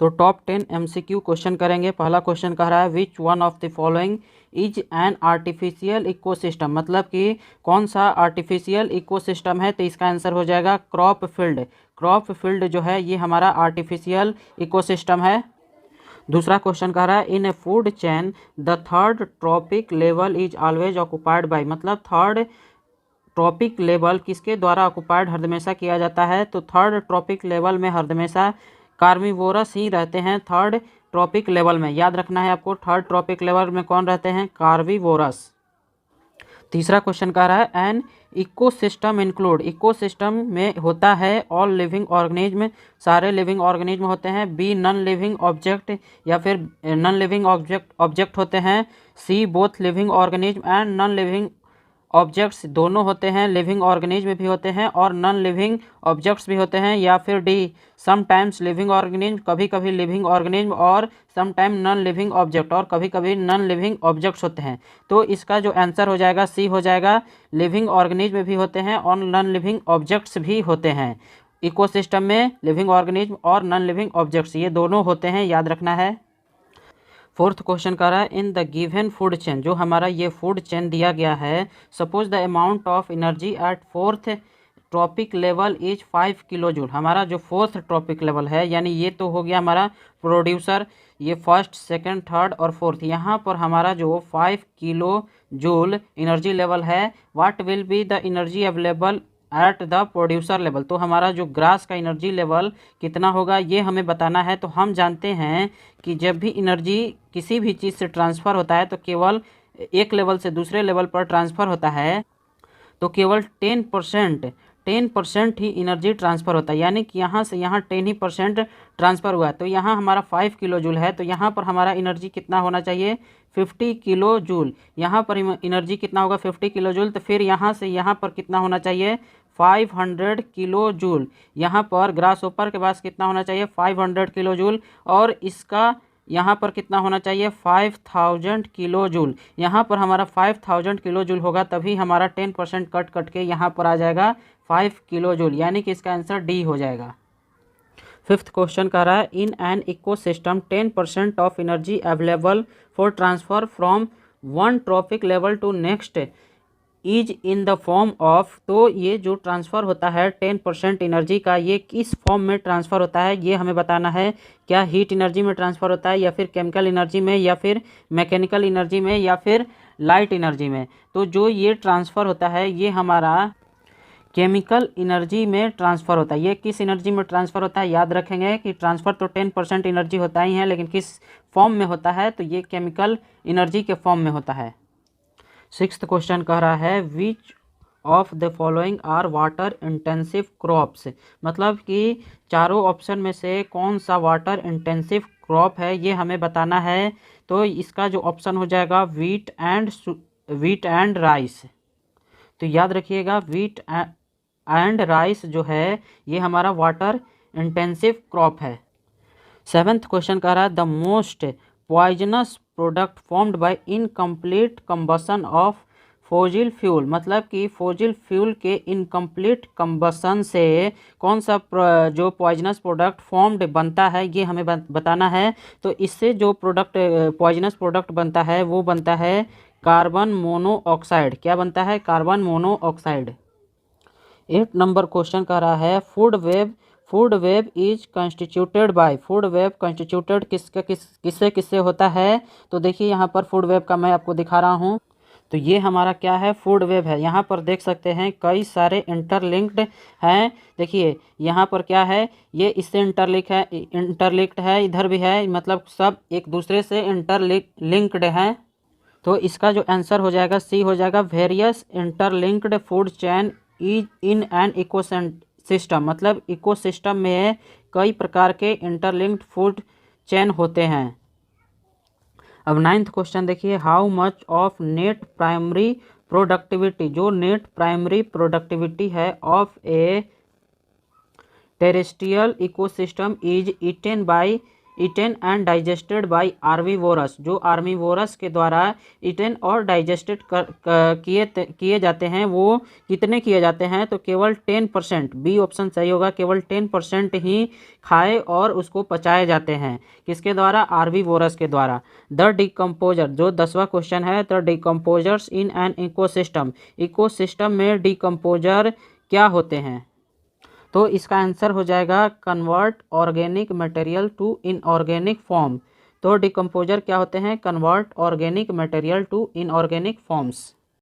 तो top 10 MCQ question करेंगे। पहला क्वेश्चन कह रहा है which one of the following is an artificial ecosystem, मतलब कि कौन सा आर्टिफिशियल इकोसिस्टम है। तो इसका आंसर हो जाएगा क्रॉप फील्ड। क्रॉप फील्ड जो है ये हमारा आर्टिफिशियल इकोसिस्टम है। दूसरा क्वेश्चन कह रहा है in a food chain the third trophic level is always occupied by, मतलब थर्ड ट्रॉपिक लेवल किसके द्वारा ऑक्युपाइड हर हमेशा किया जाता है। तो थर्ड ट्रॉपिक लेवल में हर हमेशा कार्निवोरस ही रहते हैं। थर्ड ट्रॉपिक लेवल में याद रखना है आपको, थर्ड ट्रॉपिक लेवल में कौन रहते हैं, कार्निवोरस। तीसरा क्वेश्चन कह रहा है एन इकोसिस्टम इंक्लूड, इकोसिस्टम में होता है ऑल लिविंग ऑर्गेनिज्म, सारे लिविंग ऑर्गेनिज्म होते हैं। बी नॉन लिविंग ऑब्जेक्ट, या फिर नॉन लिविंग ऑब्जेक्ट होते हैं। See both living organism and non living objects, दोनों होते हैं, लिविंग ऑर्गेनिज्म भी होते हैं और नॉन लिविंग ऑब्जेक्ट्स भी होते हैं। या फिर डी समटाइम्स लिविंग ऑर्गेनिज्म, कभी कभी लिविंग ऑर्गेनिज्म, और समटाइम नॉन लिविंग ऑब्जेक्ट, और कभी कभी नॉन लिविंग ऑब्जेक्ट्स होते हैं। तो इसका जो आंसर हो जाएगा सी हो जाएगा, लिविंग ऑर्गेनिज्म भी होते हैं और नॉन लिविंग ऑब्जेक्ट्स भी होते हैं। इकोसिस्टम में लिविंग ऑर्गेनिज्म और नॉन लिविंग ऑब्जेक्ट्स ये दोनों होते हैं, याद रखना है। फोर्थ क्वेश्चन कह रहा है in the given food chain, जो हमारा ये फूड चेन दिया गया है, suppose the amount of energy at fourth tropic level is 5 kilo joule. हमारा जो फोर्थ ट्रॉपिक लेवल है, यानी ये तो हो गया हमारा प्रोड्यूसर, ये फर्स्ट सेकंड थर्ड और फोर्थ, यहाँ पर हमारा जो 5 किलो जूल एनर्जी लेवल है, what will be the energy available at the producer level. तो हमारा जो ग्रास का एनर्जी लेवल कितना होगा ये हमें बताना है। तो हम जानते हैं कि जब भी एनर्जी किसी भी चीज़ से ट्रांसफ़र होता है तो केवल एक लेवल से दूसरे लेवल पर ट्रांसफ़र होता है, तो केवल 10% ही एनर्जी ट्रांसफ़र होता है, यानी कि यहाँ से यहाँ 10% ट्रांसफ़र हुआ है। तो यहाँ हमारा 5 किलो जूल है, तो यहाँ पर हमारा एनर्जी कितना होना चाहिए, 50 किलो जूल। यहाँ पर एनर्जी कितना होगा, 50 किलो जूल। तो फिर यहाँ से यहाँ पर कितना होना चाहिए, 500 किलो जूल। यहाँ पर ग्रास ऊपर के पास कितना होना चाहिए, 500 किलो जूल, और इसका यहाँ पर कितना होना चाहिए, 5000 किलो जूल। यहाँ पर हमारा 5000 किलो जूल होगा, तभी हमारा 10% कट कट के यहाँ पर आ जाएगा 5 किलो जूल, यानी कि इसका आंसर डी हो जाएगा। फिफ्थ क्वेश्चन कह रहा है in an ecosystem 10% of energy available for transfer from one trophic level to next is in the form of. तो ये जो ट्रांसफ़र होता है 10% एनर्जी का, ये किस फॉर्म में ट्रांसफ़र होता है ये हमें बताना है। क्या हीट एनर्जी में ट्रांसफ़र होता है, या फिर केमिकल एनर्जी में, या फिर मैकेनिकल एनर्जी में, या फिर लाइट एनर्जी में। तो जो ये ट्रांसफ़र होता है ये हमारा केमिकल एनर्जी में ट्रांसफ़र होता है। ये किस एनर्जी में ट्रांसफ़र होता है, याद रखेंगे कि ट्रांसफ़र तो 10% एनर्जी होता ही है, लेकिन किस फॉर्म में होता है, तो ये केमिकल एनर्जी के फॉर्म में होता है। सिक्स्थ क्वेश्चन कह रहा है which of the following are water intensive crops, मतलब कि चारों ऑप्शन में से कौन सा वाटर इंटेंसिव क्रॉप है ये हमें बताना है। तो इसका जो ऑप्शन हो जाएगा वीट एंड राइस। तो याद रखिएगा वीट एंड राइस जो है ये हमारा वाटर इंटेंसिव क्रॉप है। सेवेंथ क्वेश्चन कह रहा है the most poisonous product formed by incomplete combustion of fossil fuel, मतलब कि फोजिल फ्यूल के इनकम्प्लीट कंबसन से कौन सा जो पॉइजनस प्रोडक्ट फॉर्म्ड बनता है ये हमें बताना है। तो इससे जो प्रोडक्ट पॉइजनस प्रोडक्ट बनता है वो बनता है कार्बन मोनोऑक्साइड। क्या बनता है, कार्बन मोनोऑक्साइड। 8 नंबर क्वेश्चन कह रहा है food web is constituted by, food web constituted किससे किससे होता है। तो देखिए यहाँ पर फूड वेब का मैं आपको दिखा रहा हूँ। तो ये हमारा क्या है, फूड वेब है। यहाँ पर देख सकते हैं कई सारे इंटरलिंक्ड हैं। देखिए यहाँ पर क्या है, ये इससे इंटरलिंक्ड है, इधर भी है, मतलब सब एक दूसरे से इंटरलिंक्ड हैं। तो इसका जो आंसर हो जाएगा सी हो जाएगा, various interlinked food chain is in an ecosystem, मतलब इकोसिस्टम में कई प्रकार के इंटरलिंक्ड फूड चेन होते हैं। अब 9th क्वेश्चन देखिए how much of net primary productivity, जो नेट प्राइमरी प्रोडक्टिविटी है of a terrestrial ecosystem is eaten by eaten and digested by herbivores, जो आर्मीवोरस के द्वारा ईटेन और डाइजेस्टेड किए जाते हैं वो कितने किए जाते हैं, तो केवल 10%, बी ऑप्शन सही होगा, केवल 10% ही खाए और उसको पचाए जाते हैं। किसके द्वारा? आर्मीवोरस के द्वारा। द डिकम्पोजर, जो 10वां क्वेश्चन है, the decomposers in an ecosystem, ecosystem में डिकम्पोजर क्या होते हैं? तो इसका आंसर हो जाएगा convert organic material to inorganic form. तो डिकम्पोजर क्या होते हैं? Convert organic material to inorganic forms.